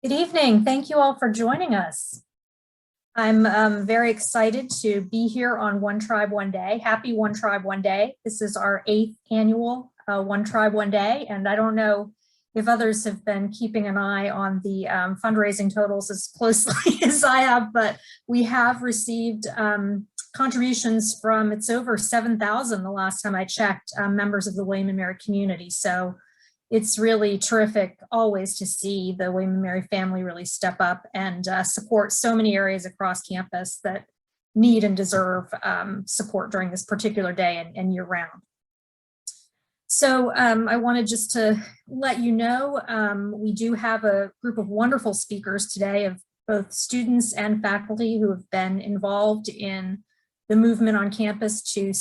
Good evening. Thank you all for joining us. I'm very excited to be here on One Tribe, One Day. Happy One Tribe, One Day. This is our 8th annual One Tribe, One Day. And I don't know if others have been keeping an eye on the fundraising totals as closely as I have, but we have received contributions from, it's over 7,000 the last time I checked, members of the WMSURE community. So it's really terrific always to see the WMSURE family really step up and support so many areas across campus that need and deserve support during this particular day and year round. So I wanted just to let you know, we do have a group of wonderful speakers today of both students and faculty who have been involved in the movement on campus to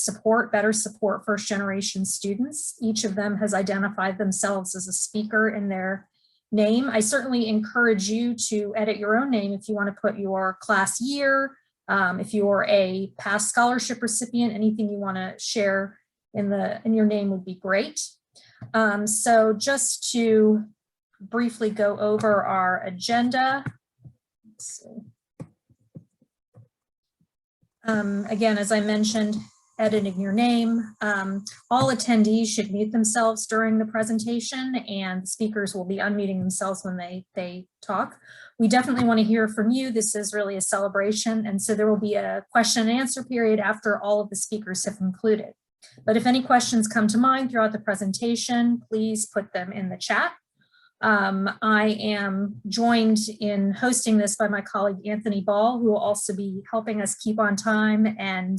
better support first generation students. Each of them has identified themselves as a speaker in their name. I certainly encourage you to edit your own name if you want to put your class year, if you're a past scholarship recipient, anything you want to share in your name would be great. So just to briefly go over our agenda. Let's see. Again, as I mentioned, editing your name. All attendees should mute themselves during the presentation, and the speakers will be unmuting themselves when they talk. We definitely want to hear from you. This is really a celebration, and so there will be a question and answer period after all of the speakers have concluded. But if any questions come to mind throughout the presentation, please put them in the chat. I am joined in hosting this by my colleague Anthony Ball, who will also be helping us keep on time and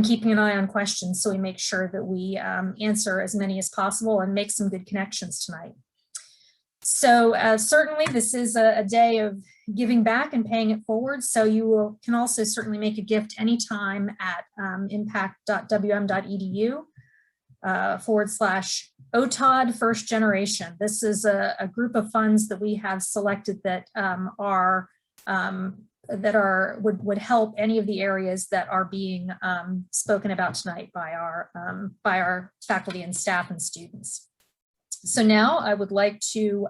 keeping an eye on questions, so we make sure that we answer as many as possible and make some good connections tonight. So certainly this is a day of giving back and paying it forward. So you can also certainly make a gift anytime at impact.wm.edu / OTOD First Generation. This is a group of funds that we have selected that would help any of the areas that are being spoken about tonight by our faculty and staff and students. So now I would like to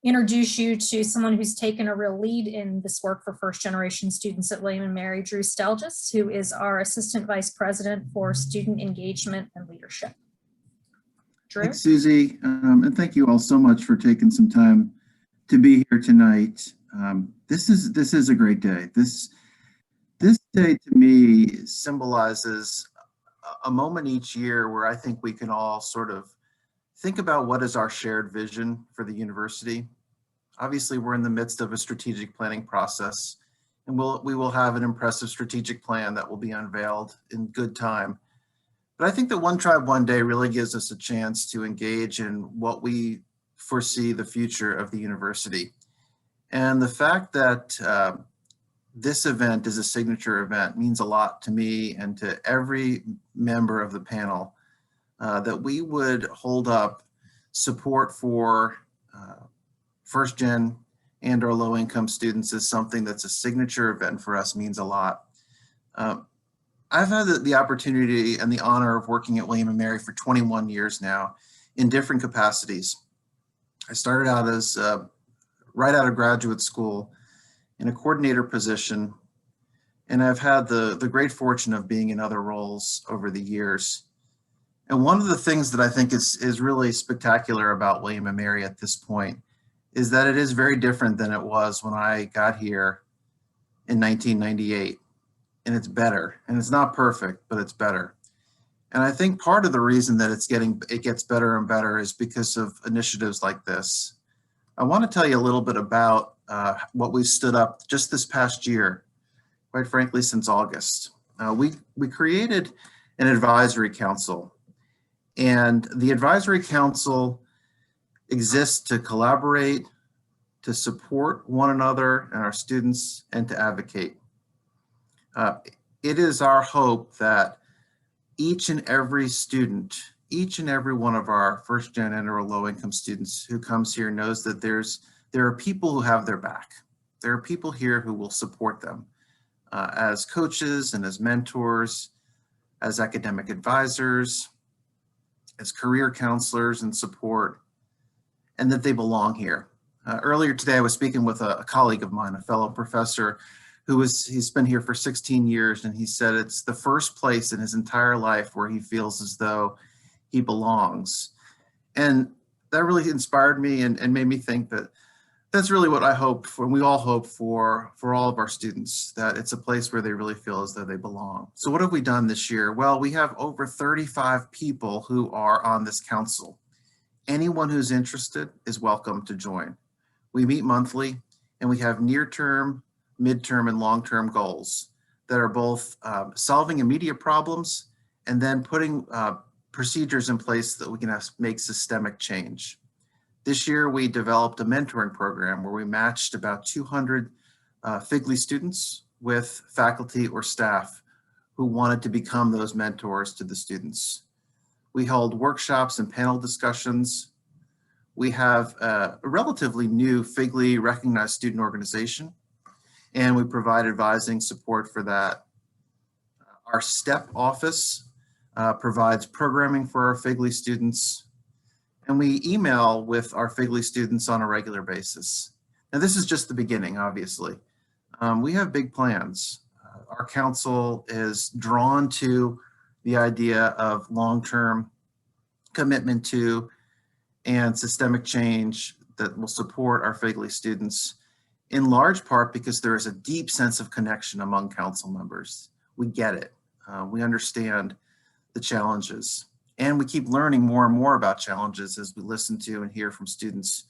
introduce you to someone who's taken a real lead in this work for first generation students at WMSURE, Drew Stelljes, who is our Assistant Vice President for Student Engagement and Leadership. Drew? Thanks, Susie, and thank you all so much for taking some time to be here tonight. This is a great day. This day to me symbolizes a moment each year where I think we can all sort of think about what is our shared vision for the university. Obviously, we're in the midst of a strategic planning process, and we will have an impressive strategic plan that will be unveiled in good time. But I think that One Tribe, One Day really gives us a chance to engage in what we foresee the future of the university. And the fact that this event is a signature event means a lot to me and to every member of the panel, that we would hold up support for first gen and our low income students as something that's a signature event for us means a lot. I've had the opportunity and the honor of working at WMSURE for 21 years now in different capacities. I started out as right out of graduate school in a coordinator position, and I've had the great fortune of being in other roles over the years. And one of the things that I think is really spectacular about WMSURE at this point is that it is very different than it was when I got here in 1998. And it's better, and it's not perfect, but it's better. And I think part of the reason that it gets better and better is because of initiatives like this. I want to tell you a little bit about what we've stood up just this past year, quite frankly, since August. We created an advisory council, and the advisory council exists to collaborate, to support one another and our students, and to advocate. It is our hope that each and every student, each and every one of our first gen and or low income students who comes here knows that there are people who have their back. There are people here who will support them as coaches and as mentors, as academic advisors, as career counselors and support, and that they belong here. Earlier today, I was speaking with a colleague of mine, a fellow professor, he's been here for 16 years, and he said it's the first place in his entire life where he feels as though he belongs. And that really inspired me and made me think that that's really what I hope for, and we all hope for all of our students, that it's a place where they really feel as though they belong. So what have we done this year? Well, we have over 35 people who are on this council. Anyone who's interested is welcome to join. We meet monthly, and we have near-term, midterm, and long-term goals that are both solving immediate problems and then putting procedures in place that we can make systemic change. This year, we developed a mentoring program where we matched about 200 FGLI students with faculty or staff who wanted to become those mentors to the students. We held workshops and panel discussions. We have a relatively new FGLI recognized student organization, and we provide advising support for that. Our STEP office provides programming for our FGLI students, and we email with our FGLI students on a regular basis. Now, this is just the beginning, obviously. We have big plans. Our council is drawn to the idea of long-term commitment to and systemic change that will support our FGLI students, in large part because there is a deep sense of connection among council members. We get it. We understand the challenges, and we keep learning more and more about challenges as we listen to and hear from students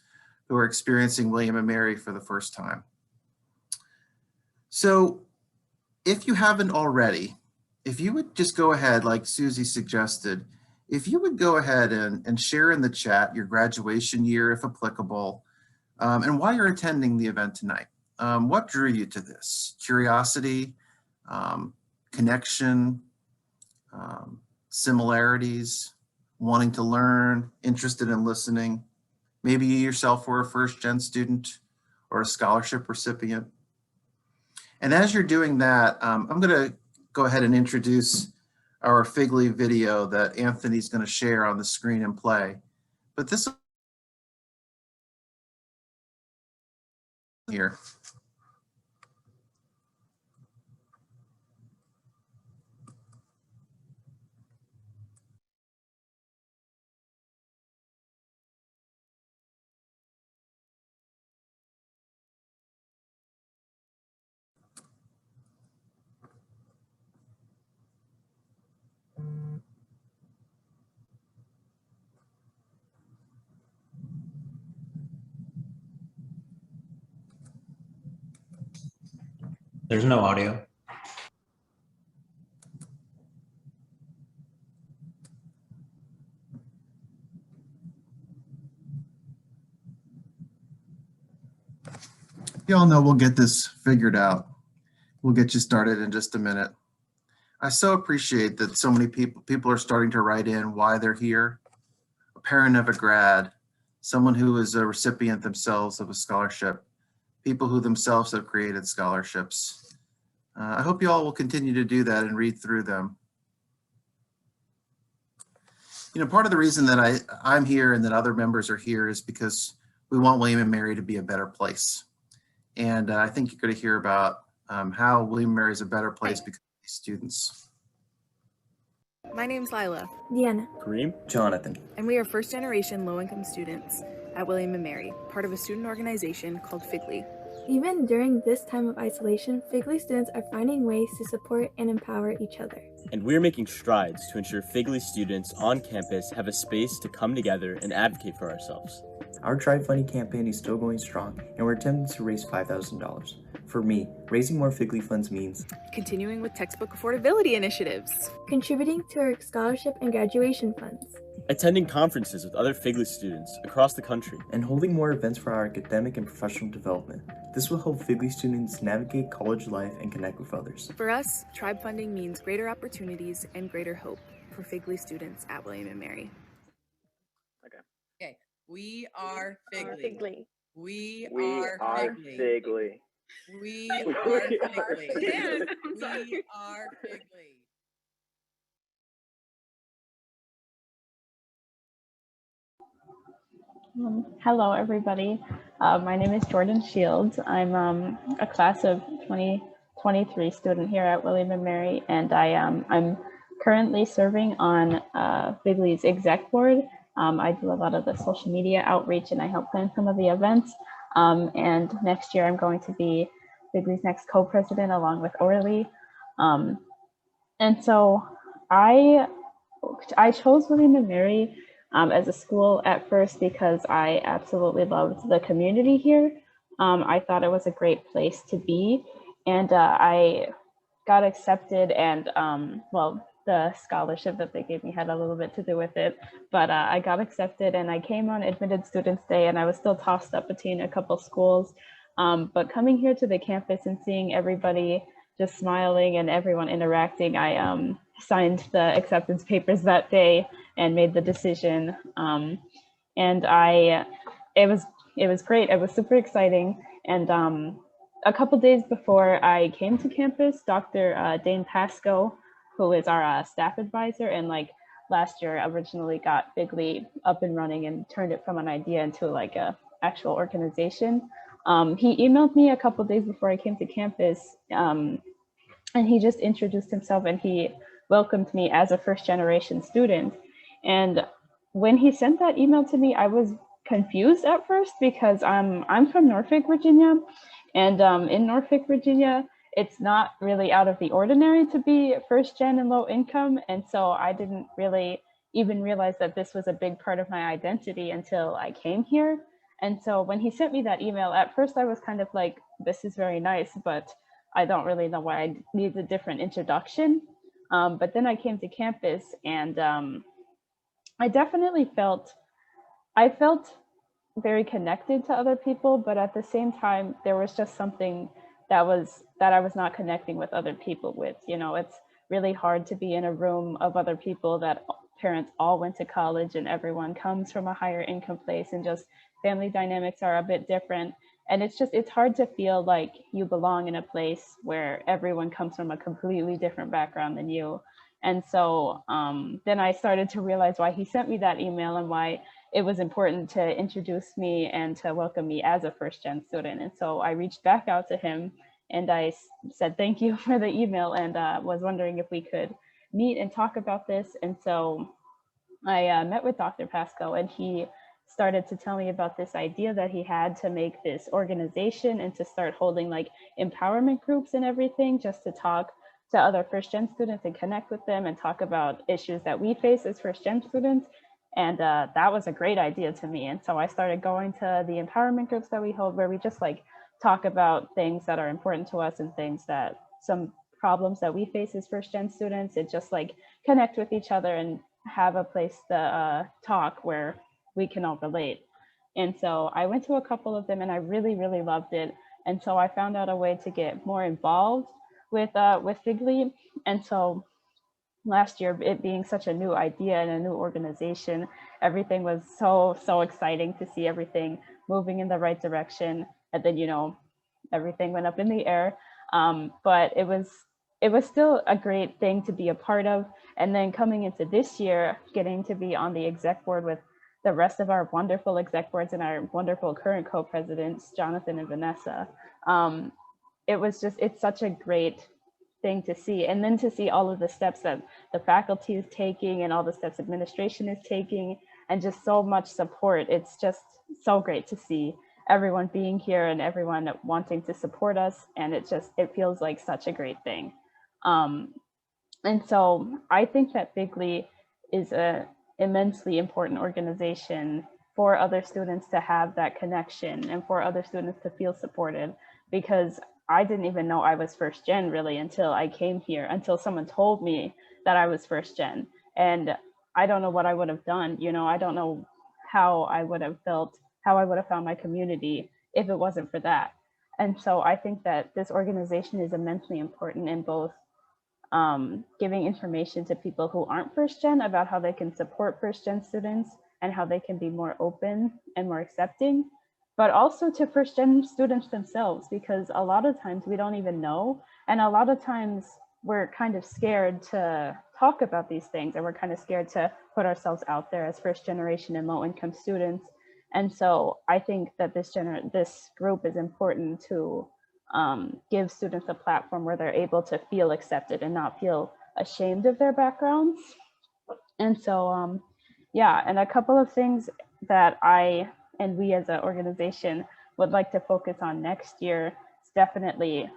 who are experiencing William and Mary for the first time. So if you haven't already, if you would just go ahead, like Susie suggested, if you would go ahead and share in the chat your graduation year, if applicable, and why you're attending the event tonight. What drew you to this? Curiosity, connection, similarities, wanting to learn, interested in listening. Maybe you yourself were a first-gen student or a scholarship recipient. And as you're doing that, I'm going to go ahead and introduce our FGLI video that Anthony's going to share on the screen and play. But this here. There's no audio. You all know we'll get this figured out. We'll get you started in just a minute. I so appreciate that so many people are starting to write in why they're here. A parent of a grad, someone who is a recipient themselves of a scholarship, people who themselves have created scholarships. I hope you all will continue to do that and read through them. You know, part of the reason that I'm here and that other members are here is because we want William and Mary to be a better place. And I think you're going to hear about how William and Mary is a better place because of these students. My name's Lila. Deanna. Kareem. Jonathan. And we are first-generation low-income students at William and Mary, part of a student organization called FGLI. Even during this time of isolation, FGLI students are finding ways to support and empower each other. And we're making strides to ensure FGLI students on campus have a space to come together and advocate for ourselves. Our Tribe Funding campaign is still going strong, and we're attempting to raise $5,000. For me, raising more FGLI funds means continuing with textbook affordability initiatives, contributing to our scholarship and graduation funds, attending conferences with other FGLI students across the country, and holding more events for our academic and professional development. This will help FGLI students navigate college life and connect with others. For us, Tribe Funding means greater opportunities and greater hope for FGLI students at William and Mary. Okay. We are FGLI. We are FGLI. We are FGLI. We are FGLI. Hello, everybody. My name is Jordan Shields. I'm a class of 2023 student here at William & Mary, and I'm currently serving on FGLI's exec board. I do a lot of the social media outreach, and I help plan some of the events. And next year, I'm going to be FGLI's next co-president along with Orlie. And so I chose William & Mary as a school at first because I absolutely loved the community here. I thought it was a great place to be, and I got accepted, and well, the scholarship that they gave me had a little bit to do with it, but I got accepted and I came on Admitted Students Day, and I was still tossed up between a couple schools. But coming here to the campus and seeing everybody just smiling and everyone interacting, I signed the acceptance papers that day and made the decision. And it was great. It was super exciting. And a couple days before I came to campus, Dr. Dane Pasco, who is our staff advisor, and like last year originally got FGLI up and running and turned it from an idea into like a actual organization. He emailed me a couple days before I came to campus, and he just introduced himself and he welcomed me as a first generation student. And when he sent that email to me, I was confused at first because I'm from Norfolk, Virginia, and in Norfolk, Virginia, it's not really out of the ordinary to be first gen and low income. And so I didn't really even realize that this was a big part of my identity until I came here. And so when he sent me that email, at first I was kind of like, this is very nice, but I don't really know why I need a different introduction. But then I came to campus, and I definitely felt very connected to other people, but at the same time, there was just something that I was not connecting with other people with. You know, it's really hard to be in a room of other people that parents all went to college and everyone comes from a higher income place, and just family dynamics are a bit different. And it's hard to feel like you belong in a place where everyone comes from a completely different background than you. And so then I started to realize why he sent me that email and why it was important to introduce me and to welcome me as a first gen student. And so I reached back out to him and I said, thank you for the email, and was wondering if we could meet and talk about this. And so I met with Dr. Pasco, and he started to tell me about this idea that he had to make this organization and to start holding like empowerment groups and everything, just to talk to other first gen students and connect with them and talk about issues that we face as first gen students. And that was a great idea to me. And so I started going to the empowerment groups that we hold, where we just like talk about things that are important to us and things that some problems that we face as first gen students, and just like connect with each other and have a place to talk where we can all relate. And so I went to a couple of them and I really, really loved it. And so I found out a way to get more involved with FGLI. And so last year, it being such a new idea and a new organization, everything was so exciting to see everything moving in the right direction. And then, you know, everything went up in the air. But it was still a great thing to be a part of. And then coming into this year, getting to be on the exec board with the rest of our wonderful exec boards and our wonderful current co-presidents, Jonathan and Vanessa. It's such a great thing to see. And then to see all of the steps that the faculty is taking and all the steps administration is taking, and just so much support. It's just so great to see everyone being here and everyone wanting to support us. And it feels like such a great thing. And so I think that FGLI is an immensely important organization for other students to have that connection and for other students to feel supported, because I didn't even know I was first gen really until I came here, until someone told me that I was first gen. And I don't know what I would have done. You know, I don't know how I would have felt, how I would have found my community if it wasn't for that. And so I think that this organization is immensely important in both giving information to people who aren't first gen about how they can support first gen students and how they can be more open and more accepting, but also to first gen students themselves, because a lot of times we don't even know. And a lot of times we're kind of scared to talk about these things, and we're kind of scared to put ourselves out there as first generation and low income students. And so I think that this group is important to give students a platform where they're able to feel accepted and not feel ashamed of their backgrounds. And so, yeah, and a couple of things that I and we as an organization would like to focus on next year is definitely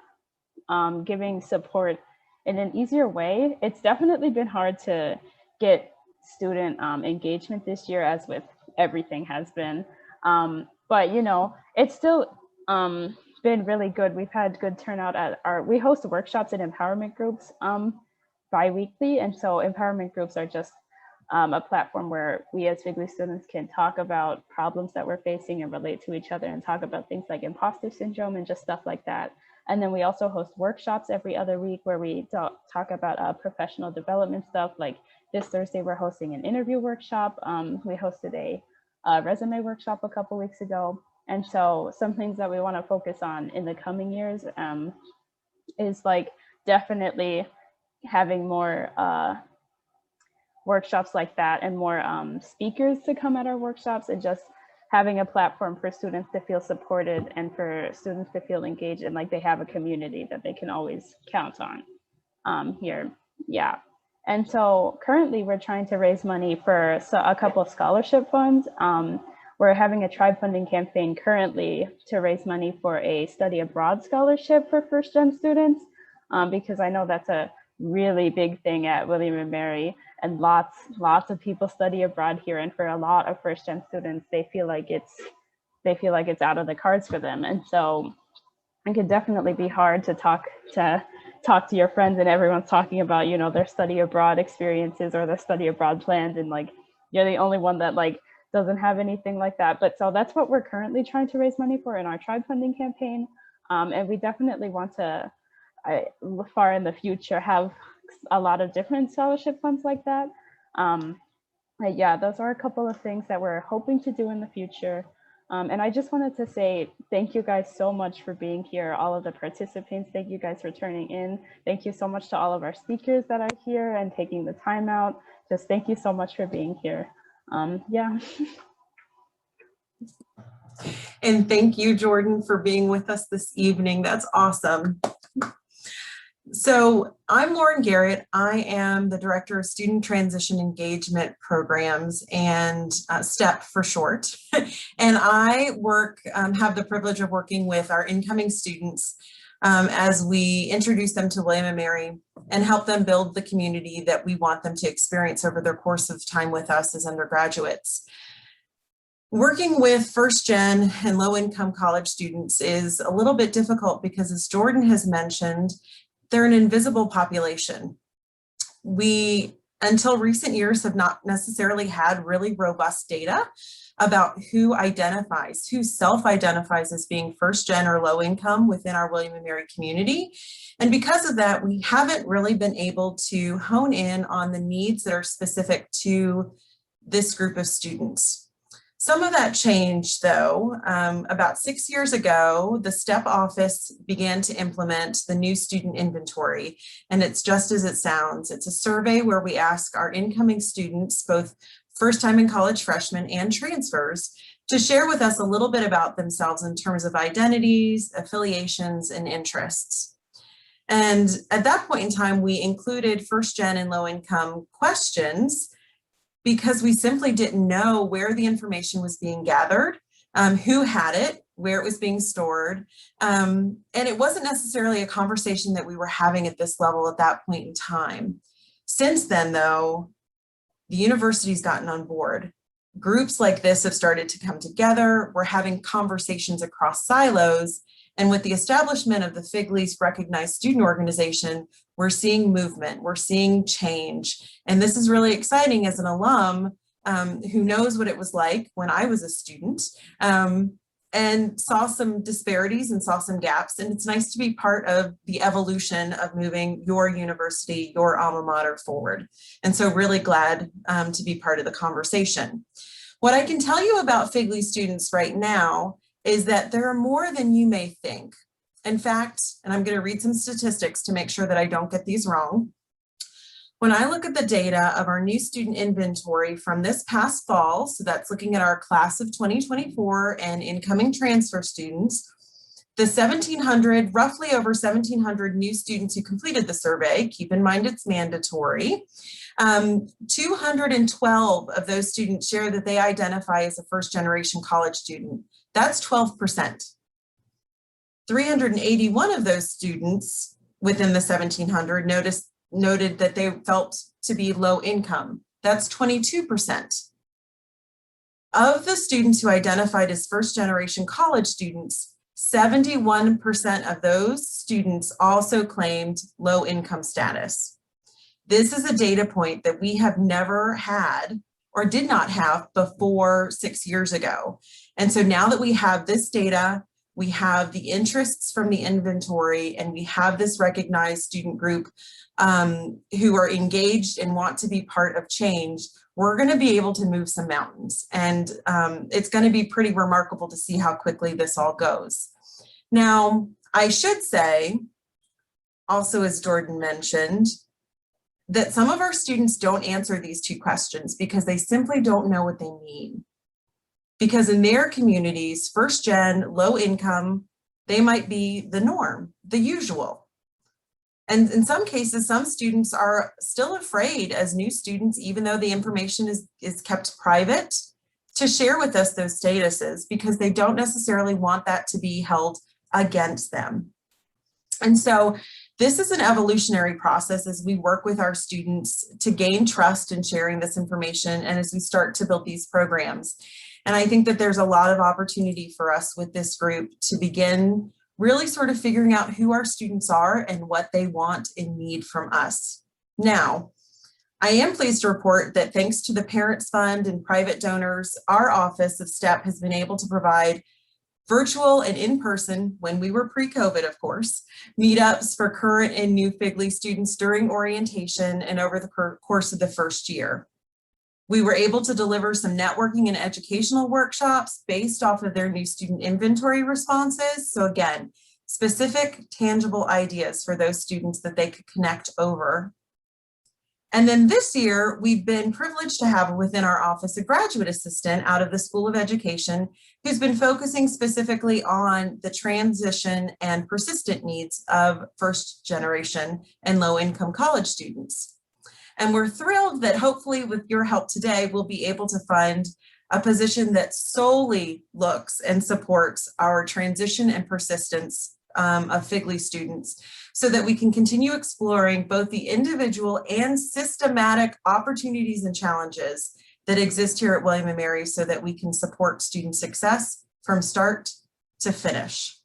giving support in an easier way. It's definitely been hard to get student engagement this year, as with everything has been. But, you know, it's still been really good. We've had good turnout at we host workshops and empowerment groups bi-weekly. And so empowerment groups are just a platform where we as FGLI students can talk about problems that we're facing and relate to each other and talk about things like imposter syndrome and just stuff like that. And then we also host workshops every other week where we talk about professional development stuff. Like this Thursday, we're hosting an interview workshop. We hosted a resume workshop a couple weeks ago. And so some things that we want to focus on in the coming years is like definitely having more workshops like that and more speakers to come at our workshops, and just having a platform for students to feel supported and for students to feel engaged and like they have a community that they can always count on here. Yeah. And so currently we're trying to raise money for a couple of scholarship funds. We're having a tribe funding campaign currently to raise money for a study abroad scholarship for first-gen students, because I know that's a really big thing at William & Mary, and lots of people study abroad here, and for a lot of first-gen students, they feel like it's out of the cards for them. And so it could definitely be hard to talk to your friends, and everyone's talking about, you know, their study abroad experiences or their study abroad plans, and like you're the only one that like doesn't have anything like that. But so that's what we're currently trying to raise money for in our tribe funding campaign, and we definitely want to far in the future have a lot of different scholarship funds like that. But yeah, those are a couple of things that we're hoping to do in the future. And I just wanted to say thank you guys so much for being here, all of the participants. Thank you guys for turning in. Thank you so much to all of our speakers that are here and taking the time out. Just thank you so much for being here. Yeah. And thank you, Jordan, for being with us this evening. That's awesome. So I'm Lauren Garrett. I am the Director of Student Transition Engagement Programs, and STEP for short. And I have the privilege of working with our incoming students as we introduce them to William & Mary and help them build the community that we want them to experience over their course of time with us as undergraduates. Working with first-gen and low-income college students is a little bit difficult because, as Jordan has mentioned, they're an invisible population. We, until recent years, have not necessarily had really robust data about who self-identifies as being first-gen or low-income within our William & Mary community. And because of that, we haven't really been able to hone in on the needs that are specific to this group of students. Some of that changed, though. About 6 years ago, the STEP office began to implement the new student inventory, and it's just as it sounds. It's a survey where we ask our incoming students, both first-time in college freshmen and transfers, to share with us a little bit about themselves in terms of identities, affiliations, and interests. And at that point in time, we included first-gen and low-income questions because we simply didn't know where the information was being gathered, who had it, where it was being stored. And it wasn't necessarily a conversation that we were having at this level at that point in time. Since then, though, the university's gotten on board. Groups like this have started to come together. We're having conversations across silos. And with the establishment of the FGLI's recognized student organization, we're seeing movement, we're seeing change. And this is really exciting as an alum who knows what it was like when I was a student and saw some disparities and saw some gaps. And it's nice to be part of the evolution of moving your university, your alma mater forward. And so really glad to be part of the conversation. What I can tell you about FGLI students right now is that there are more than you may think. In fact, and I'm going to read some statistics to make sure that I don't get these wrong, When I look at the data of our new student inventory from this past fall, so that's looking at our class of 2024 and incoming transfer students, the 1,700, roughly over 1,700 new students who completed the survey, keep in mind it's mandatory, 212 of those students share that they identify as a first-generation college student. That's 12%. 381 of those students within the 1,700 noted that they felt to be low income. That's 22%. Of the students who identified as first-generation college students, 71% of those students also claimed low income status. This is a data point that we have never had or did not have before 6 years ago. And so now that we have this data, we have the interests from the inventory, and we have this recognized student group who are engaged and want to be part of change, we're going to be able to move some mountains. And it's going to be pretty remarkable to see how quickly this all goes. Now, I should say, also as Jordan mentioned, that some of our students don't answer these two questions because they simply don't know what they mean. Because in their communities, first gen, low income, they might be the norm, the usual. And in some cases, some students are still afraid as new students, even though the information is kept private, to share with us those statuses because they don't necessarily want that to be held against them. And so this is an evolutionary process as we work with our students to gain trust in sharing this information and as we start to build these programs. And I think that there's a lot of opportunity for us with this group to begin really sort of figuring out who our students are and what they want and need from us. Now, I am pleased to report that thanks to the Parents Fund and private donors, our Office of STEP has been able to provide virtual and in-person, when we were pre-COVID, of course, meetups for current and new FGLI students during orientation and over the course of the first year. We were able to deliver some networking and educational workshops based off of their new student inventory responses. So again, specific, tangible ideas for those students that they could connect over. And then this year, we've been privileged to have within our office a graduate assistant out of the School of Education who's been focusing specifically on the transition and persistent needs of first generation and low income college students. And we're thrilled that hopefully with your help today, we'll be able to fund a position that solely looks and supports our transition and persistence of FGLI students so that we can continue exploring both the individual and systematic opportunities and challenges that exist here at William & Mary so that we can support student success from start to finish.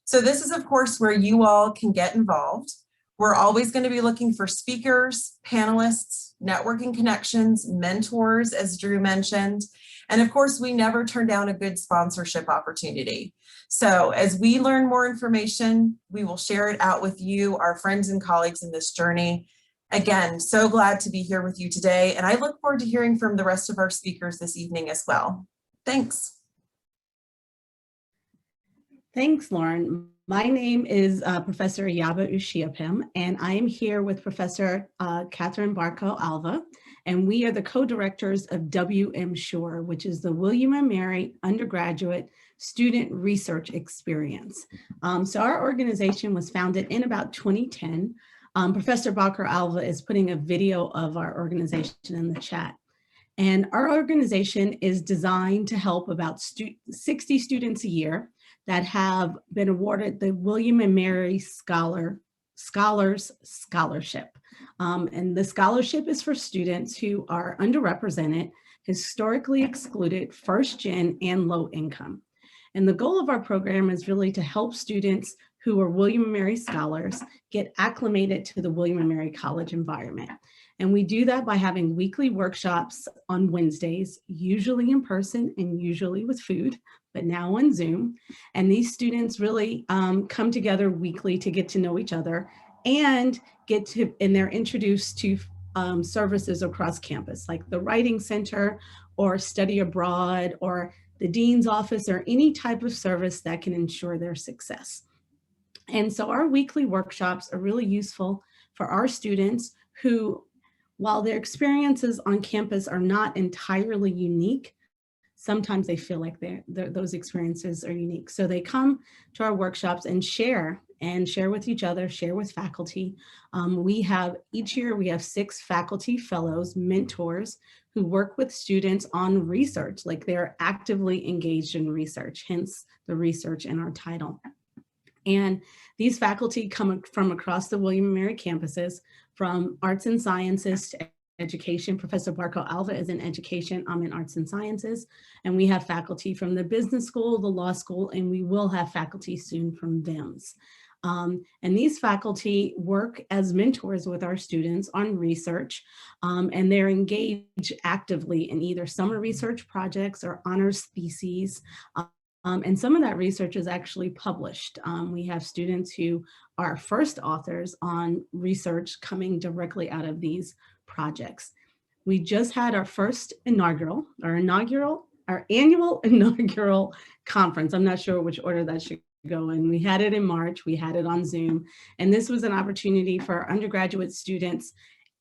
So this is, of course, where you all can get involved. We're always going to be looking for speakers, panelists, networking connections, mentors, as Drew mentioned. And of course, we never turn down a good sponsorship opportunity. So as we learn more information, we will share it out with you, our friends and colleagues in this journey. Again, so glad to be here with you today. And I look forward to hearing from the rest of our speakers this evening as well. Thanks. Thanks, Lauren. My name is Professor Iyabo Osiapem, and I am here with Professor Katherine Barko-Alva, and we are the co-directors of WMSURE, which is the William & Mary Undergraduate Student Research Experience. So our organization was founded in about 2010. Professor Barko-Alva is putting a video of our organization in the chat. And our organization is designed to help about 60 students a year that have been awarded the William & Mary Scholars Scholarship. And the scholarship is for students who are underrepresented, historically excluded, first gen, and low income. And the goal of our program is really to help students who are William & Mary scholars get acclimated to the William & Mary College environment. And we do that by having weekly workshops on Wednesdays, usually in person and usually with food, but now on Zoom. And these students really come together weekly to get to know each other and they're introduced to services across campus, like the Writing Center or Study Abroad or the Dean's Office or any type of service that can ensure their success. And so our weekly workshops are really useful for our students who While their experiences on campus are not entirely unique, sometimes they feel like those experiences are unique. So they come to our workshops and share with each other, share with faculty. Each year we have 6 faculty fellows, mentors, who work with students on research, like they're actively engaged in research, hence the research in our title. And these faculty come from across the William & Mary campuses, from arts and sciences to education. Professor Barko-Alva is in education, I'm in arts and sciences. And we have faculty from the business school, the law school, and we will have faculty soon from VIMS. And these faculty work as mentors with our students on research, and they're engaged actively in either summer research projects or honors theses. And some of that research is actually published. We have students who are first authors on research coming directly out of these projects. We just had our annual inaugural conference. I'm not sure which order that should go in. We had it in March, we had it on Zoom, and this was an opportunity for our undergraduate students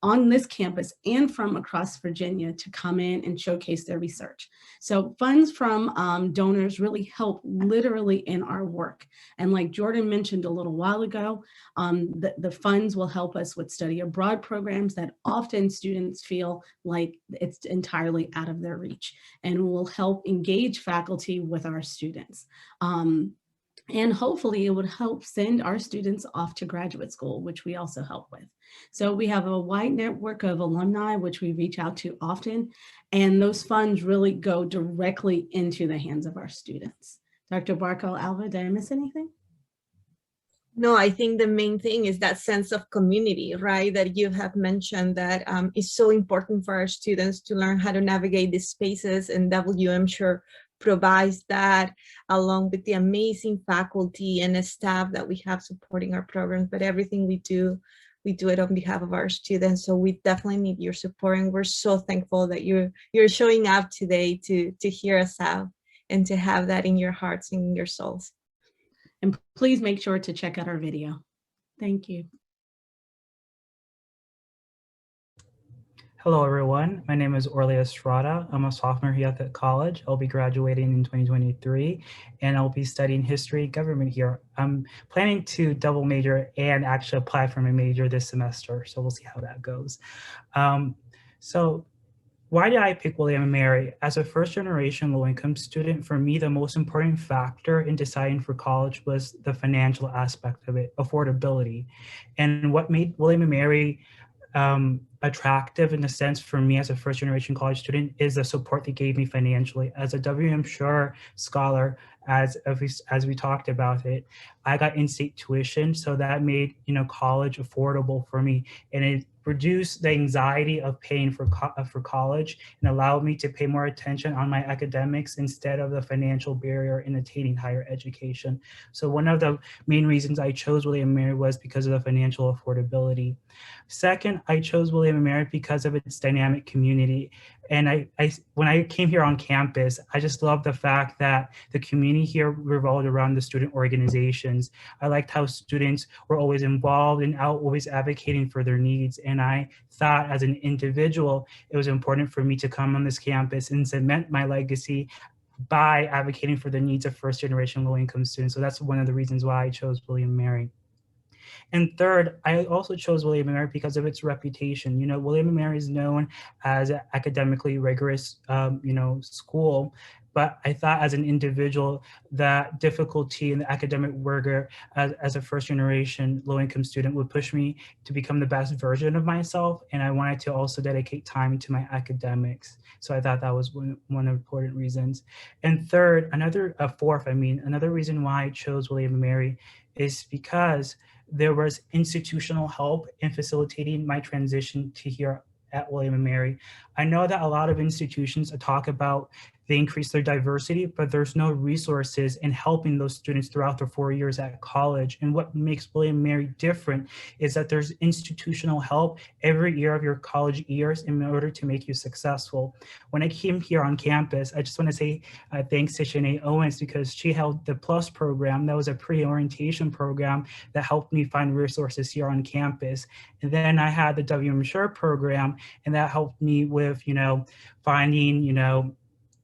on this campus and from across Virginia to come in and showcase their research. So funds from donors really help literally in our work. And like Jordan mentioned a little while ago, the funds will help us with study abroad programs that often students feel like it's entirely out of their reach, and will help engage faculty with our students. And hopefully it would help send our students off to graduate school, which we also help with. So we have a wide network of alumni, which we reach out to often, and those funds really go directly into the hands of our students. Dr. Barko-Alva, did I miss anything? No, I think the main thing is that sense of community, right? That you have mentioned that is so important for our students to learn how to navigate these spaces, and WMSURE provides that, along with the amazing faculty and the staff that we have supporting our programs. But everything we do it on behalf of our students. So we definitely need your support, and we're so thankful that you're showing up today to hear us out and to have that in your hearts and in your souls. And please make sure to check out our video. Thank you. Hello, everyone. My name is Orlie Estrada. I'm a sophomore here at the college. I'll be graduating in 2023, and I'll be studying history government here. I'm planning to double major and actually apply for my major this semester, so we'll see how that goes. So why did I pick William & Mary? As a first-generation low-income student, for me, the most important factor in deciding for college was the financial aspect of it, affordability. And what made William & Mary attractive in a sense for me as a first-generation college student is the support they gave me financially. As a WMSURE scholar, as we talked about it, I got in-state tuition, so that made college affordable for me, and it reduced the anxiety of paying for college and allowed me to pay more attention on my academics instead of the financial barrier in attaining higher education. So one of the main reasons I chose William & Mary was because of the financial affordability. Second, I chose William & Mary because of its dynamic community. And when I came here on campus, I just loved the fact that the community here revolved around the student organizations. I liked how students were always involved and always advocating for their needs. And I thought as an individual, it was important for me to come on this campus and cement my legacy by advocating for the needs of first-generation low-income students. So that's one of the reasons why I chose William & Mary. And third, I also chose William & Mary because of its reputation. William & Mary is known as an academically rigorous, school, but I thought as an individual that difficulty in the academic rigor as a first-generation low-income student would push me to become the best version of myself, and I wanted to also dedicate time to my academics. So I thought that was one of the important reasons. And third, another reason why I chose William & Mary is because there was institutional help in facilitating my transition to here at William & Mary. I know that a lot of institutions talk about they increase their diversity, but there's no resources in helping those students throughout their 4 years at college. And what makes William & Mary different is that there's institutional help every year of your college years in order to make you successful. When I came here on campus, I just want to say thanks to Shanae Owens, because she held the PLUS program. That was a pre-orientation program that helped me find resources here on campus. And then I had the WMSURE program, and that helped me with, finding,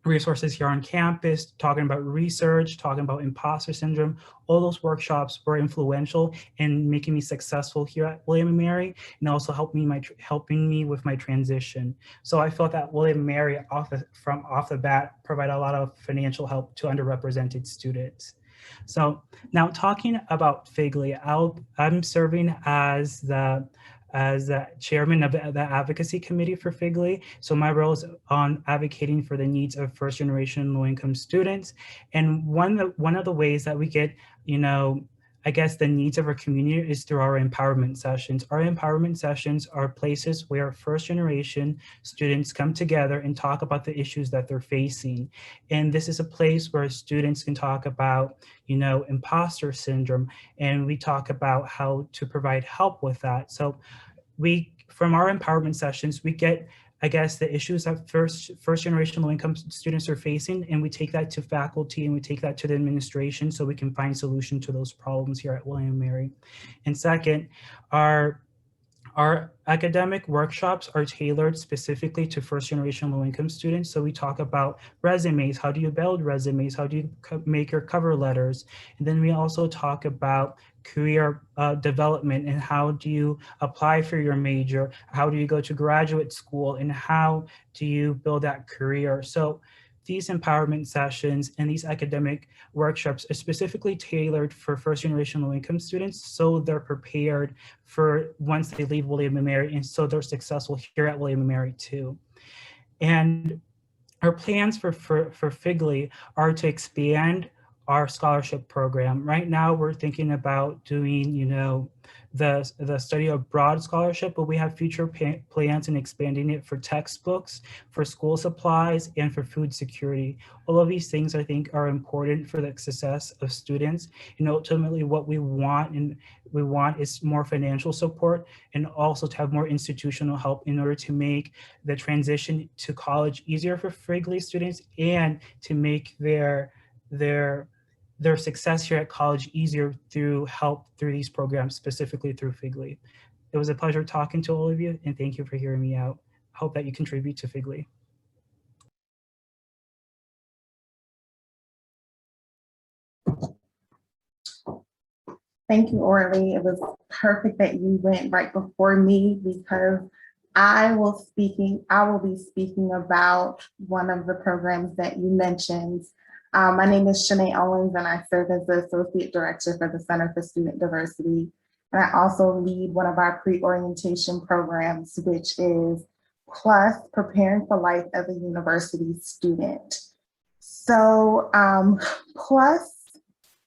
resources here on campus, talking about research, talking about imposter syndrome. All those workshops were influential in making me successful here at William & Mary, and also helping me with my transition. So I felt that William & Mary off the bat provided a lot of financial help to underrepresented students. So now talking about FGLI, I'm serving as the chairman of the advocacy committee for FGLI. So my role is on advocating for the needs of first generation low income students. And one of the ways that we get, I guess the needs of our community is through our empowerment sessions. Our empowerment sessions are places where first generation students come together and talk about the issues that they're facing. And this is a place where students can talk about, imposter syndrome, and we talk about how to provide help with that. So from our empowerment sessions, we get, I guess, the issues that first generation low income students are facing, and we take that to faculty and we take that to the administration so we can find solution to those problems here at William & Mary. And second, our academic workshops are tailored specifically to first generation low income students. So we talk about resumes, how do you build resumes, how do you make your cover letters? And then we also talk about career development and how do you apply for your major, how do you go to graduate school, and how do you build that career. So these empowerment sessions and these academic workshops are specifically tailored for first generation low income students, so they're prepared for once they leave William & Mary, and so they're successful here at William & Mary too. And our plans for FGLI are to expand our scholarship program. Right now, we're thinking about doing, the study abroad scholarship, but we have future plans in expanding it for textbooks, for school supplies, and for food security. All of these things I think are important for the success of students. And ultimately what we want is more financial support, and also to have more institutional help in order to make the transition to college easier for FGLI students, and to make their success here at college easier through help through these programs, specifically through FGLI. It was a pleasure talking to all of you, and thank you for hearing me out. I hope that you contribute to FGLI. Thank you, Orlie. It was perfect that you went right before me, because I will be speaking about one of the programs that you mentioned. My name is Shanae Owens, and I serve as the Associate Director for the Center for Student Diversity. And I also lead one of our pre-orientation programs, which is PLUS, Preparing for Life as a University Student. So PLUS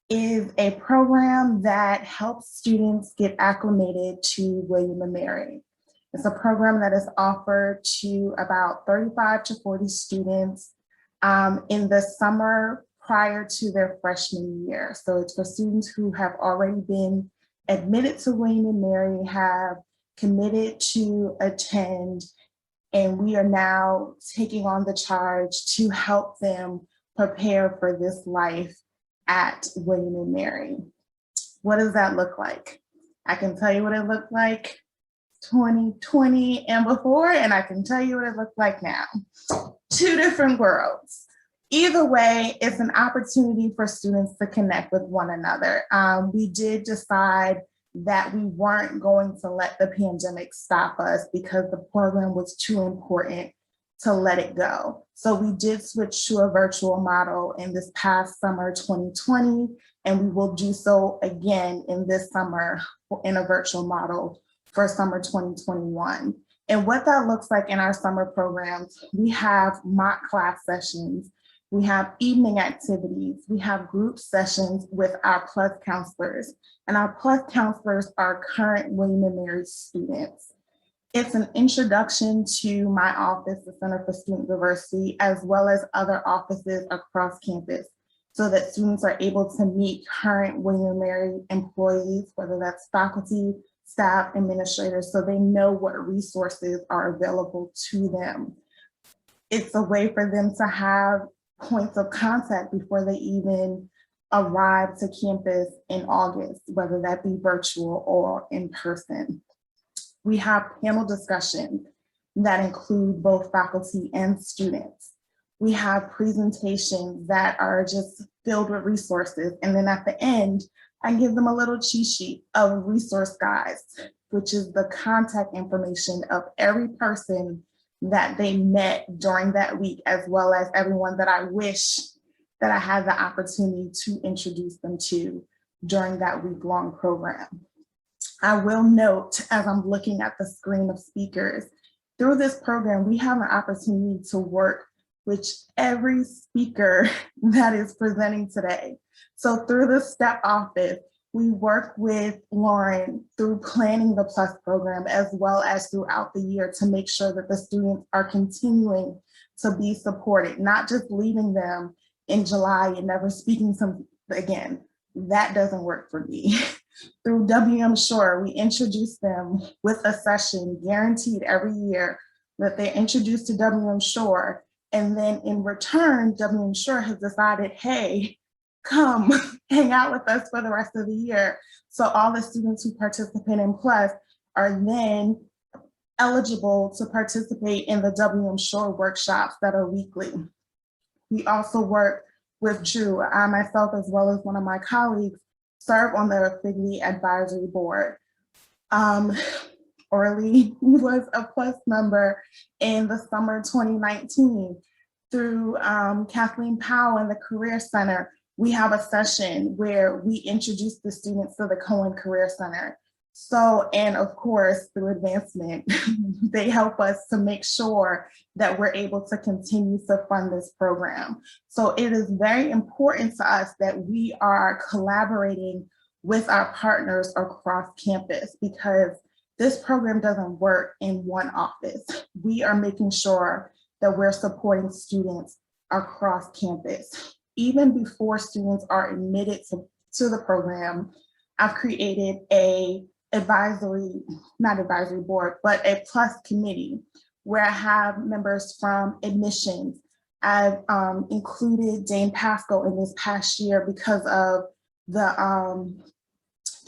is a program that helps students get acclimated to William & Mary. It's a program that is offered to about 35 to 40 students in the summer prior to their freshman year. So it's for students who have already been admitted to William & Mary, have committed to attend, and we are now taking on the charge to help them prepare for this life at William & Mary. What does that look like? I can tell you what it looked like 2020 and before, and I can tell you what it looked like now. Two different worlds. Either way, it's an opportunity for students to connect with one another. We did decide that we weren't going to let the pandemic stop us because the program was too important to let it go. So we did switch to a virtual model in this past summer 2020, and we will do so again in this summer in a virtual model for summer 2021. And what that looks like in our summer programs, we have mock class sessions, we have evening activities, we have group sessions with our PLUS counselors, and our PLUS counselors are current William & Mary students. It's an introduction to my office, the Center for Student Diversity, as well as other offices across campus, so that students are able to meet current William & Mary employees, whether that's faculty, staff, administrators, so they know what resources are available to them. It's a way for them to have points of contact before they even arrive to campus in August, whether that be virtual or in person. We have panel discussions that include both faculty and students. We have presentations that are just filled with resources. And then at the end, I give them a little cheat sheet of resource guides, which is the contact information of every person that they met during that week, as well as everyone that I wish that I had the opportunity to introduce them to during that week-long program. I will note, as I'm looking at the screen of speakers, through this program, we have an opportunity to work with every speaker that is presenting today. So through the STEP office, we work with Lauren through planning the PLUS program, as well as throughout the year, to make sure that the students are continuing to be supported, not just leaving them in July and never speaking to them again. That doesn't work for me. Through WMSURE, we introduce them with a session guaranteed every year that they're introduced to WMSURE. And then in return, WMSURE has decided, hey, come hang out with us for the rest of the year. So all the students who participate in PLUS are then eligible to participate in the WMSURE workshops that are weekly. We also work with Drew. I myself, as well as one of my colleagues, serve on the FGLI advisory board. Orlie was a PLUS member in the summer 2019. Through Kathleen Powell and the Career Center, we have a session where we introduce the students to the Cohen Career Center. So, and of course, through advancement, they help us to make sure that we're able to continue to fund this program. So it is very important to us that we are collaborating with our partners across campus, because this program doesn't work in one office. We are making sure that we're supporting students across campus. Even before students are admitted to the program, I've created a not advisory board, but a PLUS committee where I have members from admissions. I've included Dane Pasco in this past year because of the,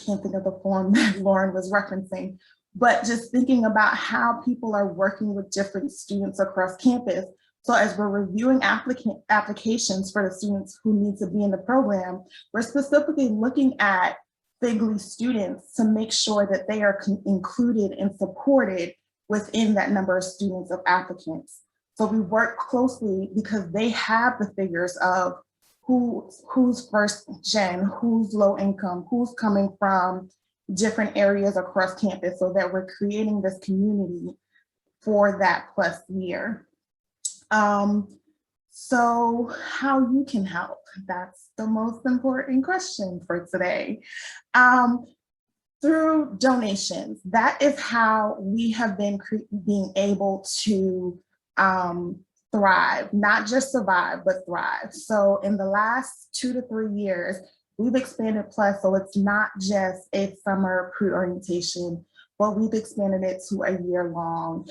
can't think of the form that Lauren was referencing, but just thinking about how people are working with different students across campus. So as we're reviewing applications for the students who need to be in the program, we're specifically looking at FGLI students to make sure that they are included and supported within that number of students of applicants. So we work closely because they have the figures of who's first gen, who's low income, who's coming from different areas across campus, so that we're creating this community for that PLUS year. So how you can help, that's the most important question for today. Through donations, that is how we have been being able to thrive, not just survive, but thrive. So in the last 2 to 3 years, we've expanded PLUS, so it's not just a summer pre-orientation, but we've expanded it to a year-long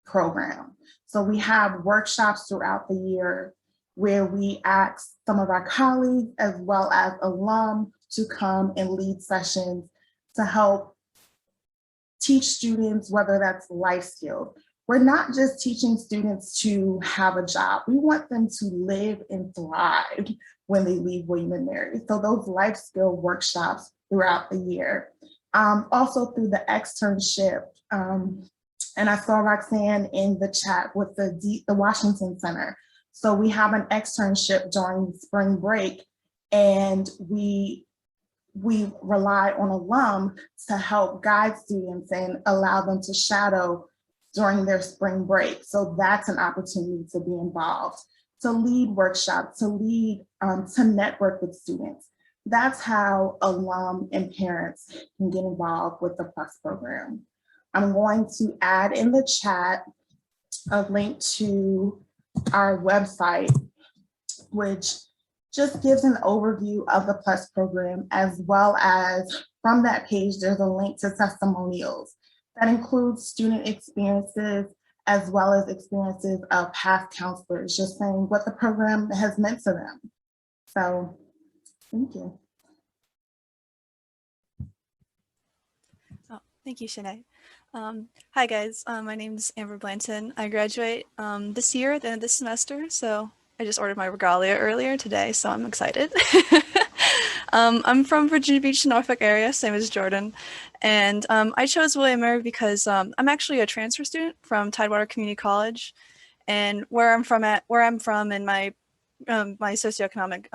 program. So we have workshops throughout the year where we ask some of our colleagues as well as alum to come and lead sessions to help teach students, whether that's life skills. We're not just teaching students to have a job. We want them to live and thrive when they leave William & Mary. So those life skill workshops throughout the year. Also through the externship, and I saw Roxanne in the chat with the Washington Center. So we have an externship during spring break, and we rely on alum to help guide students and allow them to shadow during their spring break. So that's an opportunity to be involved, to lead workshops, to lead, to network with students. That's how alum and parents can get involved with the PLUS program. I'm going to add in the chat a link to our website, which just gives an overview of the PLUS program, as well as from that page, there's a link to testimonials that includes student experiences as well as experiences of past counselors, just saying what the program has meant to them. So, thank you. Oh, thank you, Shanae. Hi guys, my name is Amber Blanton. I graduate this year at the end of this semester, so I just ordered my regalia earlier today, so I'm excited. I'm from Virginia Beach, Norfolk area, same as Jordan, and I chose WMSURE because I'm actually a transfer student from Tidewater Community College, and where I'm from and my my socioeconomic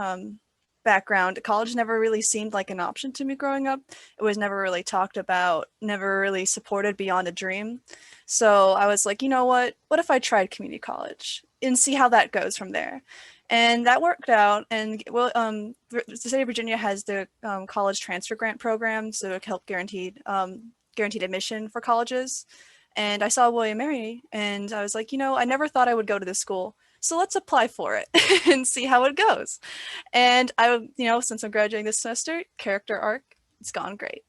background, college never really seemed like an option to me growing up. It was never really talked about, never really supported beyond a dream. So I was like, you know what if I tried community college and see how that goes from there? And that worked out. And well, the state of Virginia has the college transfer grant program, so it helped guaranteed admission for colleges. And I saw WMSURE and I was like, I never thought I would go to this school. So let's apply for it and see how it goes. And I, since I'm graduating this semester, character arc, it's gone great.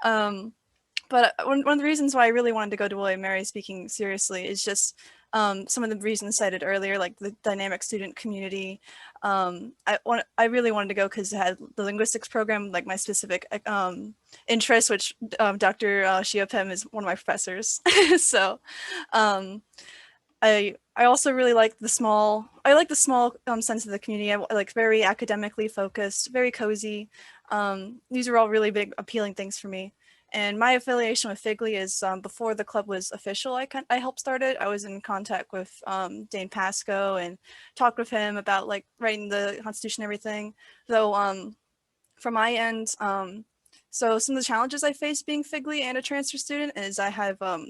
But one of the reasons why I really wanted to go to WMSURE, speaking seriously, is just some of the reasons cited earlier, like the dynamic student community. I really wanted to go because it had the linguistics program, like my specific interest, which Dr. Osiapem is one of my professors. So I also really like the small sense of the community. I like very academically focused, very cozy. These are all really big appealing things for me. And my affiliation with FGLI is before the club was official, I helped start it. I was in contact with Dane Pasco and talked with him about like writing the Constitution and everything. Though from my end, so some of the challenges I face being FGLI and a transfer student is I have a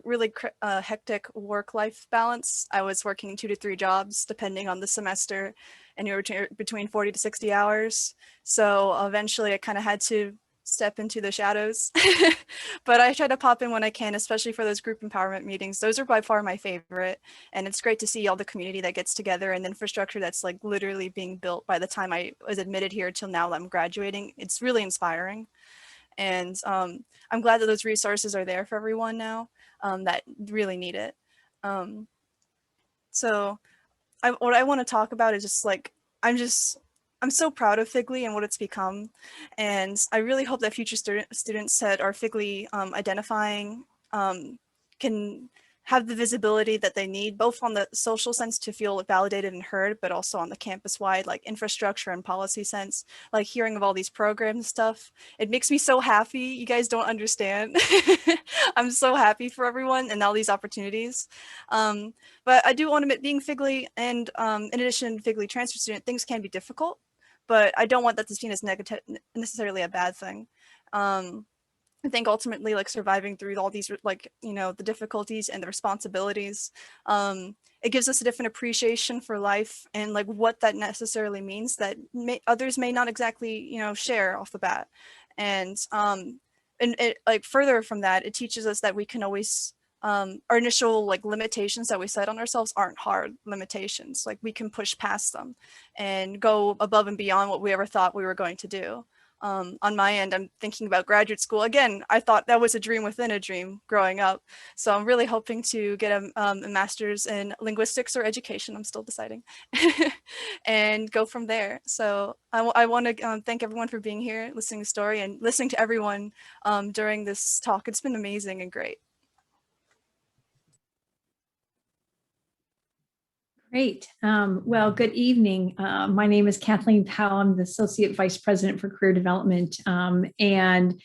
really hectic work-life balance. I was working 2 to 3 jobs depending on the semester, and you were between 40 to 60 hours. So eventually I kind of had to step into the shadows, but I try to pop in when I can, especially for those group empowerment meetings. Those are by far my favorite, and it's great to see all the community that gets together and the infrastructure that's like literally being built by the time I was admitted here till now that I'm graduating. It's really inspiring, and I'm glad that those resources are there for everyone now that really need it. So what I want to talk about is just like, I'm so proud of FGLI and what it's become. And I really hope that future students that are FGLI identifying can have the visibility that they need, both on the social sense to feel validated and heard, but also on the campus-wide, like infrastructure and policy sense, like hearing of all these programs and stuff. It makes me so happy. You guys don't understand. I'm so happy for everyone and all these opportunities. But I do want to admit, being FGLI and in addition, FGLI transfer student, things can be difficult, but I don't want that to be seen as necessarily a bad thing. I think ultimately, like surviving through all these, like, the difficulties and the responsibilities, it gives us a different appreciation for life and like what that necessarily means that others may not exactly, share off the bat. And it, like further from that, it teaches us that we can always, our initial like limitations that we set on ourselves aren't hard limitations. Like we can push past them and go above and beyond what we ever thought we were going to do. On my end, I'm thinking about graduate school. Again, I thought that was a dream within a dream growing up. So I'm really hoping to get a master's in linguistics or education. I'm still deciding and go from there. So I want to thank everyone for being here, listening to the story and listening to everyone during this talk. It's been amazing and great. Great. Well, good evening. My name is Kathleen Powell. I'm the Associate Vice President for Career Development. And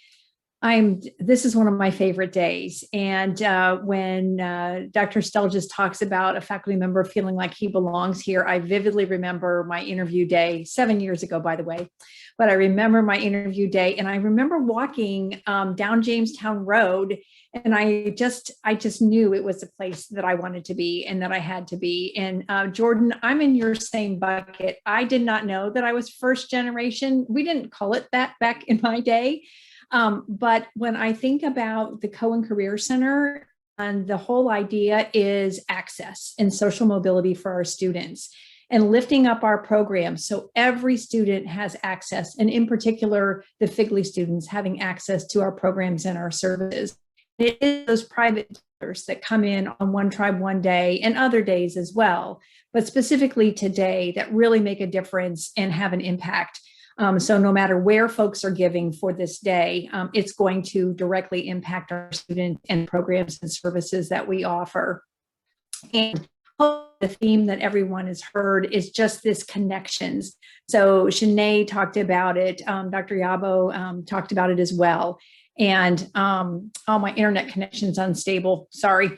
this is one of my favorite days. And when Dr. Stelljes talks about a faculty member feeling like he belongs here, I vividly remember my interview day 7 years ago, by the way. But I remember my interview day, and I remember walking down Jamestown Road, and I just knew it was a place that I wanted to be and that I had to be. And Jordan, I'm in your same bucket. I did not know that I was first generation. We didn't call it that back in my day. But when I think about the Cohen Career Center, and the whole idea is access and social mobility for our students and lifting up our programs so every student has access, and in particular, the FGLI students having access to our programs and our services. It is those private donors that come in on One Tribe One Day and other days as well, but specifically today that really make a difference and have an impact. So no matter where folks are giving for this day, it's going to directly impact our students and programs and services that we offer. And the theme that everyone has heard is just this connections. So Shanae talked about it, Dr. Iyabo talked about it as well. And my internet connection's unstable, sorry.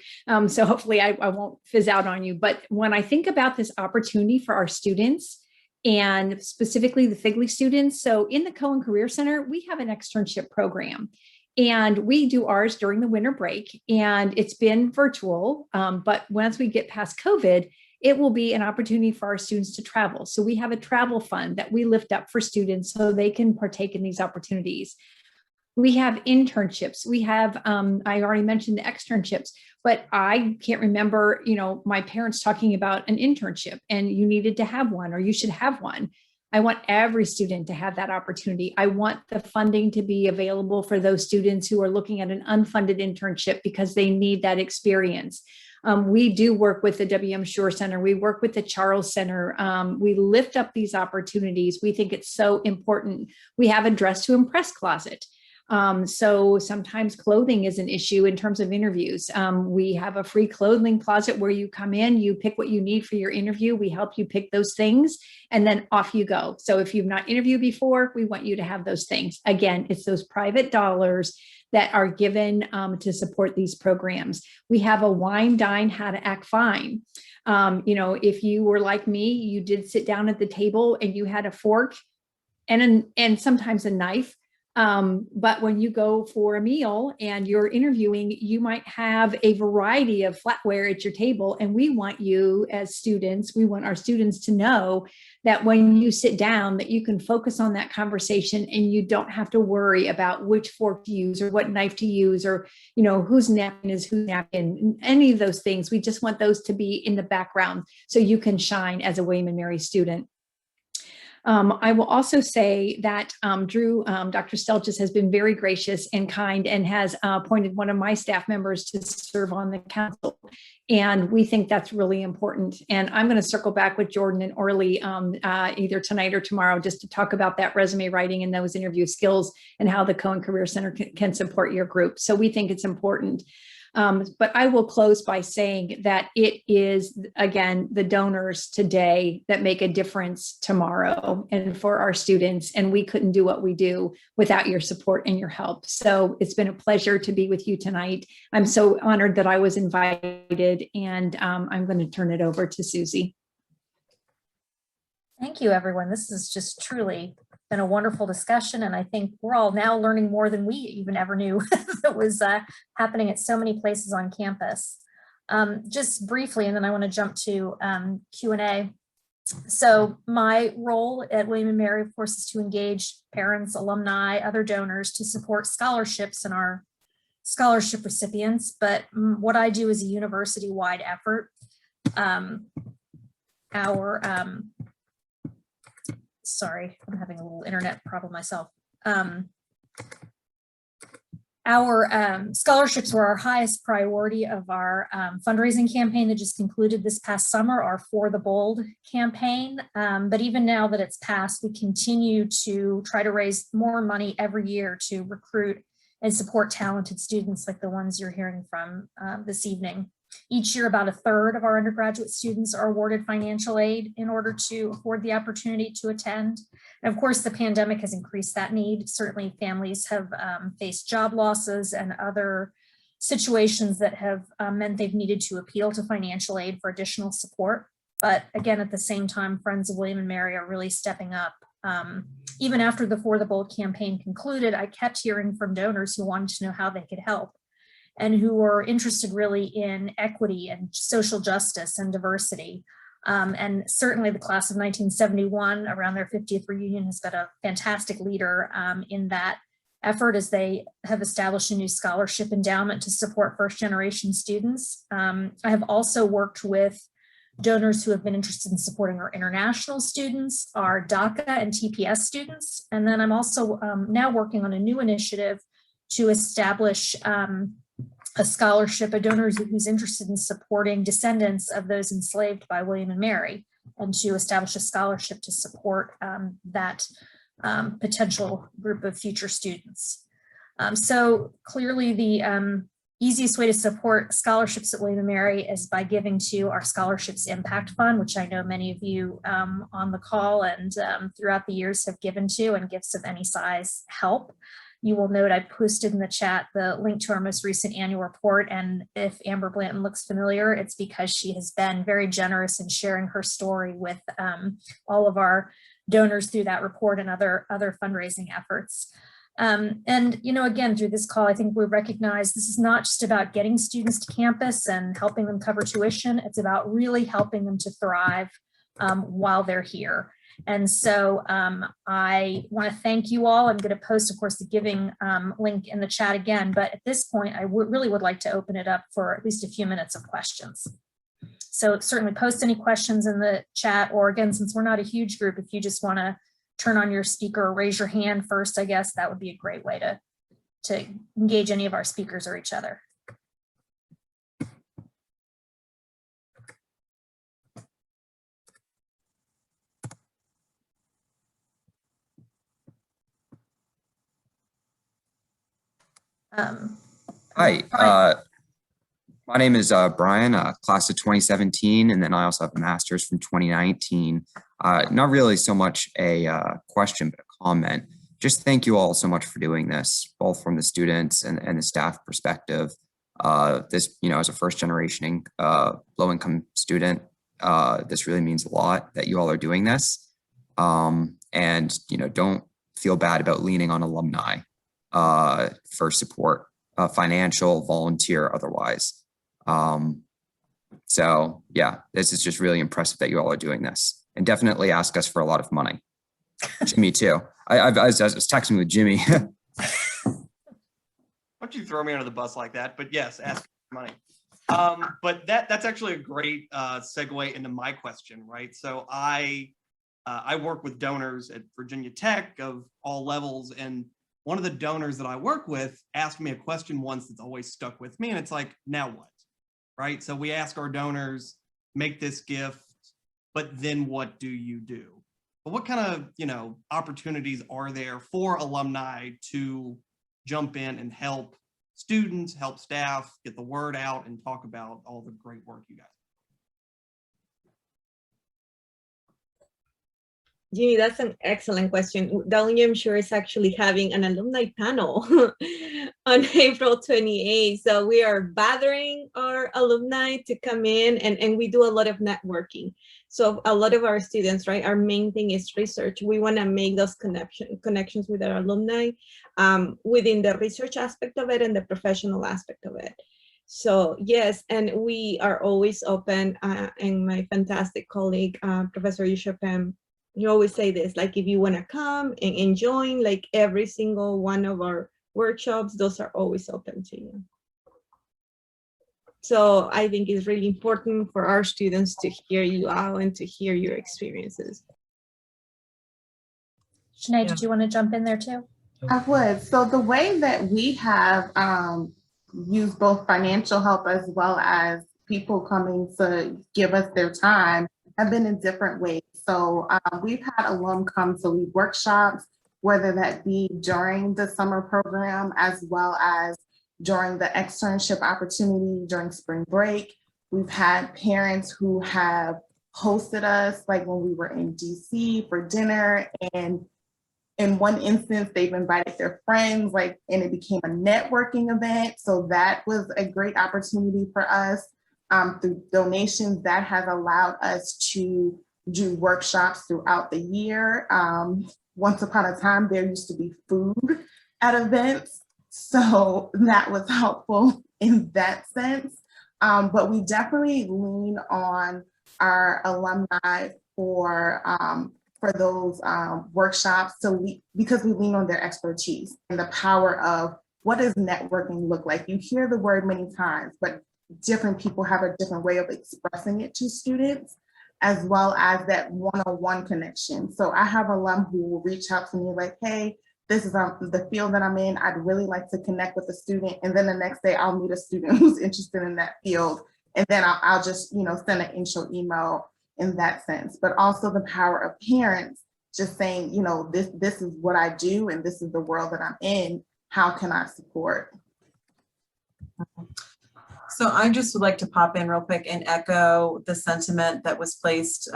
So hopefully I won't fizz out on you. But when I think about this opportunity for our students, and specifically the FGLI students, so in the Cohen Career Center, we have an externship program. And we do ours during the winter break, and it's been virtual. But once we get past COVID, it will be an opportunity for our students to travel. So we have a travel fund that we lift up for students so they can partake in these opportunities. We have internships. We have, I already mentioned the externships, but I can't remember, my parents talking about an internship and you needed to have one or you should have one. I want every student to have that opportunity. I want the funding to be available for those students who are looking at an unfunded internship because they need that experience. We do work with the WMSURE Center. We work with the Charles Center. We lift up these opportunities. We think it's so important. We have a Dress to Impress closet. So sometimes clothing is an issue in terms of interviews. We have a free clothing closet where you come in, you pick what you need for your interview. We help you pick those things and then off you go. So if you've not interviewed before, we want you to have those things. Again, it's those private dollars that are given to support these programs. We have a Wine, Dine, How to Act Fine. If you were like me, you did sit down at the table and you had a fork and sometimes a knife. But when you go for a meal and you're interviewing, you might have a variety of flatware at your table. And we want you as students, we want our students to know that when you sit down, that you can focus on that conversation and you don't have to worry about which fork to use or what knife to use or, whose napkin is whose napkin, any of those things. We just want those to be in the background so you can shine as a William & Mary student. I will also say that Drew, Dr. Stelljes has been very gracious and kind and has appointed one of my staff members to serve on the council. And we think that's really important. And I'm going to circle back with Jordan and Orlie either tonight or tomorrow just to talk about that resume writing and those interview skills and how the Cohen Career Center can support your group. So we think it's important. But I will close by saying that it is, again, the donors today that make a difference tomorrow and for our students. And we couldn't do what we do without your support and your help. So it's been a pleasure to be with you tonight. I'm so honored that I was invited, and I'm going to turn it over to Susie. Thank you, everyone. This has just truly been a wonderful discussion, and I think we're all now learning more than we even ever knew that was happening at so many places on campus. Just briefly, and then I want to jump to Q&A. So my role at William & Mary, of course, is to engage parents, alumni, other donors to support scholarships and our scholarship recipients. But what I do is a university-wide effort. Sorry, I'm having a little internet problem myself. Our scholarships were our highest priority of our fundraising campaign that just concluded this past summer, our For the Bold campaign. But even now that it's passed, we continue to try to raise more money every year to recruit and support talented students like the ones you're hearing from this evening. Each year, about a third of our undergraduate students are awarded financial aid in order to afford the opportunity to attend. And of course, the pandemic has increased that need. Certainly, families have faced job losses and other situations that have meant they've needed to appeal to financial aid for additional support. But again, at the same time, Friends of William & Mary are really stepping up. Even after the For the Bold campaign concluded, I kept hearing from donors who wanted to know how they could help, and who were interested really in equity and social justice and diversity. And certainly the class of 1971 around their 50th reunion has got a fantastic leader in that effort as they have established a new scholarship endowment to support first-generation students. I have also worked with donors who have been interested in supporting our international students, our DACA and TPS students. And then I'm also now working on a new initiative to establish a scholarship, a donor who's interested in supporting descendants of those enslaved by William and Mary, and to establish a scholarship to support that potential group of future students. So clearly the easiest way to support scholarships at William and Mary is by giving to our Scholarships Impact Fund, which I know many of you on the call and throughout the years have given to, and gifts of any size help. You will note I posted in the chat the link to our most recent annual report, and if Amber Blanton looks familiar, it's because she has been very generous in sharing her story with all of our donors through that report and other fundraising efforts. And, you know, again, through this call, I think we recognize this is not just about getting students to campus and helping them cover tuition. It's about really helping them to thrive while they're here. And so I want to thank you all. I'm going to post, of course, the giving link in the chat again, but at this point, I really would like to open it up for at least a few minutes of questions. So certainly post any questions in the chat, or again, since we're not a huge group, if you just want to turn on your speaker or raise your hand first, I guess that would be a great way to engage any of our speakers or each other. Hi, my name is Brian, class of 2017, and then I also have a master's from 2019. Not really so much a question, but a comment. Just thank you all so much for doing this, both from the students and the staff perspective. This, you know, as a first generation low-income student, this really means a lot that you all are doing this. And, you know, don't feel bad about leaning on alumni for support, financial, volunteer, otherwise. So yeah, this is just really impressive that you all are doing this, and definitely ask us for a lot of money. Jimmy too. I was texting with Jimmy. Don't you throw me under the bus like that? But yes, ask for money. But that's actually a great segue into my question, right? So I work with donors at Virginia Tech of all levels, and one of the donors that I work with asked me a question once that's always stuck with me, and it's like, now what? Right? So we ask our donors, make this gift, but then what do you do? But what kind of, you know, opportunities are there for alumni to jump in and help students, help staff, get the word out, and talk about all the great work you guys do? Jimmy, that's an excellent question. WMSURE is actually having an alumni panel on April 28th. So we are bothering our alumni to come in, and we do a lot of networking. So a lot of our students, right, our main thing is research. We want to make those connections with our alumni within the research aspect of it and the professional aspect of it. So yes, and we are always open, and my fantastic colleague, Professor Osiapem, you always say this, like, if you want to come and join, like, every single one of our workshops, those are always open to you. So I think it's really important for our students to hear you out and to hear your experiences. Sinead, did you want to jump in there too? I would. So the way that we have used both financial help as well as people coming to give us their time have been in different ways. So we've had alum come to lead workshops, whether that be during the summer program as well as during the externship opportunity during spring break. We've had parents who have hosted us, like when we were in DC for dinner, and in one instance, they've invited their friends, like, and it became a networking event. So that was a great opportunity for us. Through donations, that has allowed us to do workshops throughout the year. Once upon a time, there used to be food at events, so that was helpful in that sense. But we definitely lean on our alumni for for those workshops because we lean on their expertise and the power of what does networking look like? You hear the word many times, but different people have a different way of expressing it to students, as well as that one-on-one connection. So I have alum who will reach out to me like, hey, this is the field that I'm in. I'd really like to connect with a student. And then the next day I'll meet a student who's interested in that field. And then I'll just, send an intro email in that sense. But also the power of parents just saying, this is what I do and this is the world that I'm in. How can I support? So I just would like to pop in real quick and echo the sentiment that was placed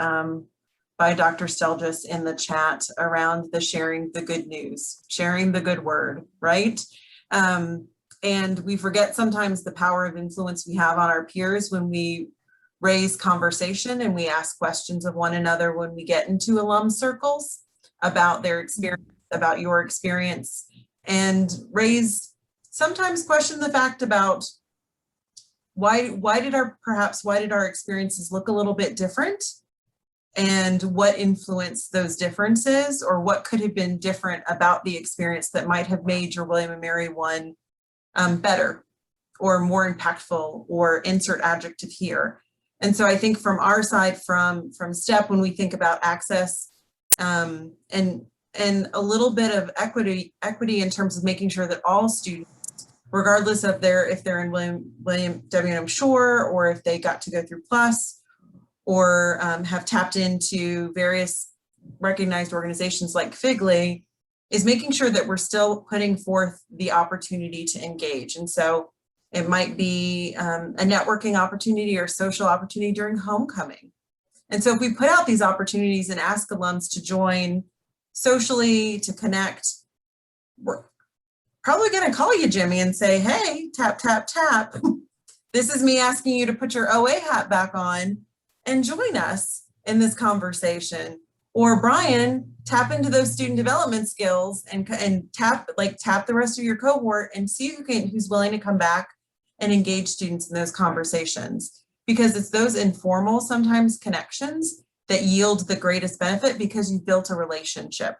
by Dr. Stelljes in the chat around the sharing the good news, sharing the good word, right? And we forget sometimes the power of influence we have on our peers when we raise conversation and we ask questions of one another when we get into alum circles about their experience, about your experience, and sometimes question the fact about why did our experiences look a little bit different, and what influenced those differences, or what could have been different about the experience that might have made your William & Mary one better or more impactful, or insert adjective here. And so I think from our side, from STEP, when we think about access and a little bit of equity in terms of making sure that all students, regardless of if they're in WMSURE, or if they got to go through PLUS, or have tapped into various recognized organizations like FGLI, is making sure that we're still putting forth the opportunity to engage. And so it might be a networking opportunity or social opportunity during homecoming. And so if we put out these opportunities and ask alums to join socially, to connect, we're probably going to call you, Jimmy, and say, hey, tap, tap, tap. This is me asking you to put your OA hat back on and join us in this conversation. Or Brian, tap into those student development skills and tap the rest of your cohort and see who's willing to come back and engage students in those conversations. Because it's those informal, sometimes connections that yield the greatest benefit, because you've built a relationship,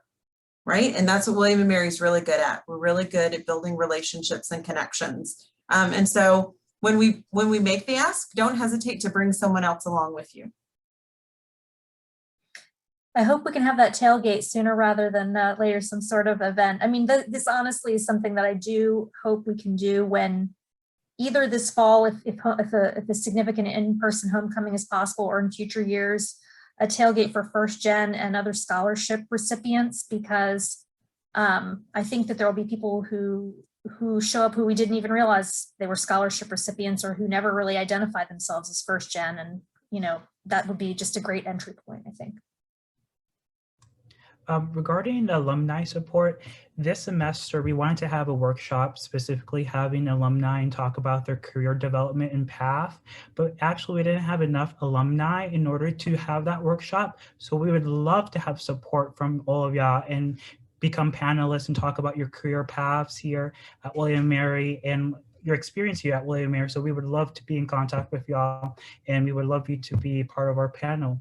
right? And that's what William & Mary is really good at. We're really good at building relationships and connections. And so when we make the ask, don't hesitate to bring someone else along with you. I hope we can have that tailgate sooner rather than later, some sort of event. I mean, this honestly is something that I do hope we can do when either this fall, if a significant in-person homecoming is possible, or in future years, a tailgate for first gen and other scholarship recipients, because I think that there will be people who show up who we didn't even realize they were scholarship recipients, or who never really identified themselves as first gen. And, that would be just a great entry point, I think. Regarding the alumni support, this semester we wanted to have a workshop specifically having alumni and talk about their career development and path, but actually we didn't have enough alumni in order to have that workshop. So we would love to have support from all of y'all and become panelists and talk about your career paths here at William & Mary and your experience here at William & Mary. So we would love to be in contact with y'all, and we would love you to be part of our panel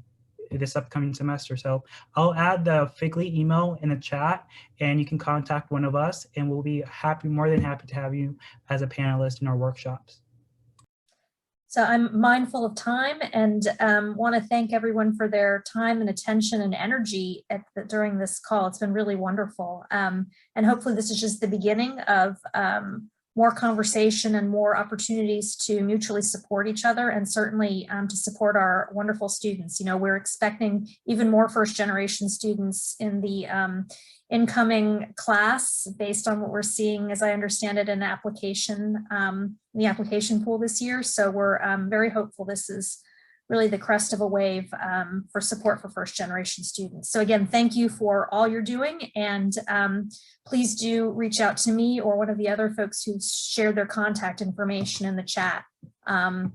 this upcoming semester. So I'll add the FGLI email in the chat, and you can contact one of us, and we'll be more than happy to have you as a panelist in our workshops. So I'm mindful of time and want to thank everyone for their time and attention and energy during this call. It's been really wonderful. And hopefully this is just the beginning of more conversation and more opportunities to mutually support each other, and certainly to support our wonderful students. We're expecting even more first generation students in the incoming class based on what we're seeing, as I understand it, in the application pool this year. So we're very hopeful this is really the crest of a wave for support for first generation students. So again, thank you for all you're doing, and please do reach out to me or one of the other folks who shared their contact information in the chat. Happy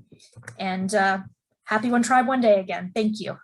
One Tribe One Day again. Thank you.